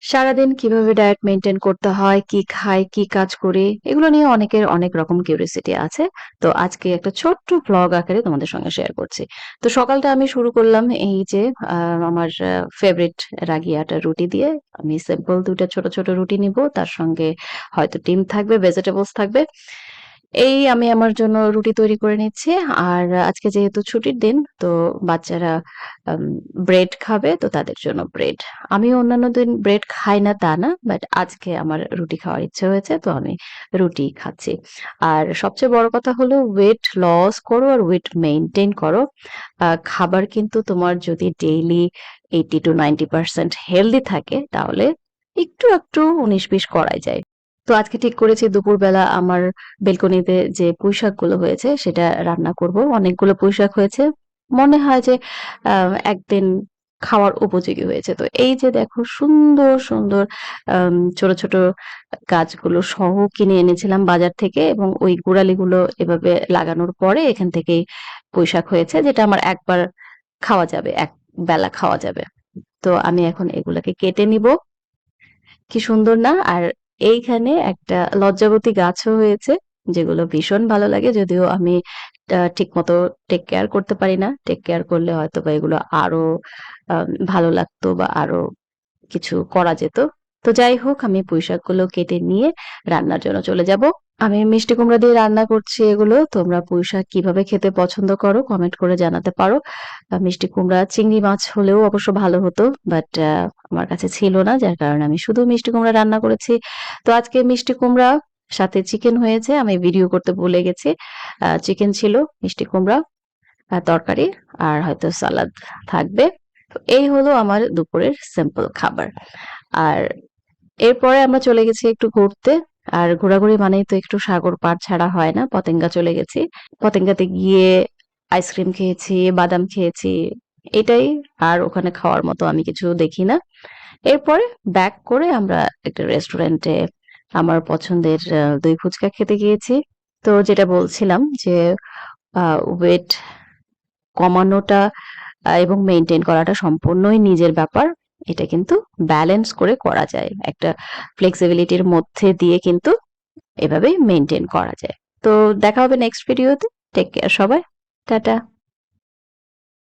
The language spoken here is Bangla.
সারাদিন কিভাবে ডায়েট মেইনটেইন করতে হয়, কি খাই, কি কাজ করি, এগুলো নিয়ে অনেকের অনেক রকম কিউরিওসিটি আছে। তো আজকে একটা ছোট্ট ভ্লগ আকারে তোমাদের সঙ্গে শেয়ার করছি। তো সকালটা আমি শুরু করলাম এই যে আ আমার ফেভারিট রাগি আটার রুটি দিয়ে। আমি সিম্পল ২ টা ছোট, ছোট রুটি নিবো। তার সঙ্গে হয়তো ডিম থাকবে, ভেজিটেবলস থাকবে। এই আমি আমার জন্য রুটি তৈরি করে নিচ্ছি। আর আজকে যেহেতু ছুটির দিন তো বাচ্চারা আম ব্রেড খাবে তো তাদের জন্য ব্রেড। আমিও অন্যান্য দিন ব্রেড খাই না তা না। বাট আজকে আমার রুটি খাওয়ার ইচ্ছে হয়েছে তো আমি রুটিই খাচ্ছি। আর সবচেয়ে বড় কথা হলো ওয়েট লস করো আর ওয়েট মেইনটেইন করো। খাবার কিন্তু তোমার যদি ডেইলি 80 to 90% হেলথি থাকে তাহলে একটু, একটু ১৯-২০ করাই যায়। তো আজকে ঠিক করেছি দুপুরবেলা আমার বেলকনিতে যে পুঁইশাকগুলো হয়েছে সেটা রান্না করব। অনেকগুলো পুঁইশাক হয়েছে। মনে হয় যে আ একদিন খাওয়ার উপযোগী হয়েছে। তো এই যে দেখো সুন্দর, সুন্দর ছোট, ছোট গাছগুলো সহ কিনে এনেছিলাম বাজার থেকে এবং ওই গোড়ালিগুলো এভাবে লাগানোর পরে এখান থেকেই পুঁইশাক হয়েছে যেটা আমার একবার খাওয়া যাবে, এক বেলা খাওয়া যাবে। তো আমি এখন এগুলাকে কেটে নিব। কি সুন্দর না? আর এইখানে একটা লজ্জাবতী গাছও হয়েছে, যেগুলো ভীষণ ভালো লাগে। যদিও আমি ঠিকমতো টেক কেয়ার করতে পারি না। টেক কেয়ার করলে হয়তোবা এগুলো আরো আ ভালো লাগতো বা আরো কিছু করা যেত। তো যাই হোক আমি পুঁইশাকগুলো কেটে নিয়ে রান্নার জন্য চলে যাব। আমি মিষ্টি কুমড়া দিয়ে রান্না করছি এগুলো। তোমরা পুঁইশাক কিভাবে খেতে পছন্দ করো কমেন্ট করে জানাতে পারো। মিষ্টি কুমড়া চিংড়ি মাছ হলেও অবশ্য ভালো হতো। বাট আমার কাছে ছিল না যার কারণে আমি শুধু মিষ্টি কুমড়া রান্না করেছি। তো আজকে মিষ্টি কুমড়া সাথে চিকেন হয়েছে। আমি ভিডিও করতে ভুলে গেছি। চিকেন ছিল, মিষ্টি কুমড়া, তরকারি আর হয়তো সালাদ থাকবে। তো এই হলো আমার দুপুরের সিম্পল খাবার। আর এরপরে আমরা চলে গেছি একটু ঘুরতে। আর ঘোরাঘুরি মানেই তো একটু সাগর পাড় ছাড়া হয় না। পতেঙ্গা চলে গেছি। পতেঙ্গাতে গিয়ে আইসক্রিম খেয়েছি, বাদাম খেয়েছি। এটাই। আর ওখানে খাওয়ার মতো আমি কিছু দেখি না। এরপরে ব্যাক করে আমরা একটা রেস্টুরেন্টে আমার পছন্দের দই ফুচকা খেতে গিয়েছি। তো যেটা বলছিলাম যে ওয়েট কমানোটা এবং মেইনটেইন করাটা সম্পূর্ণই নিজের ব্যাপার। এটা কিন্তু ব্যালেন্স করে করা যায়। একটা ফ্লেক্সিবিলিটির মধ্যে দিয়ে কিন্তু এভাবেই মেইনটেইন করা যায়। তো দেখা হবে নেক্সট ভিডিওতে। টেক কেয়ার সবাই। টাটা।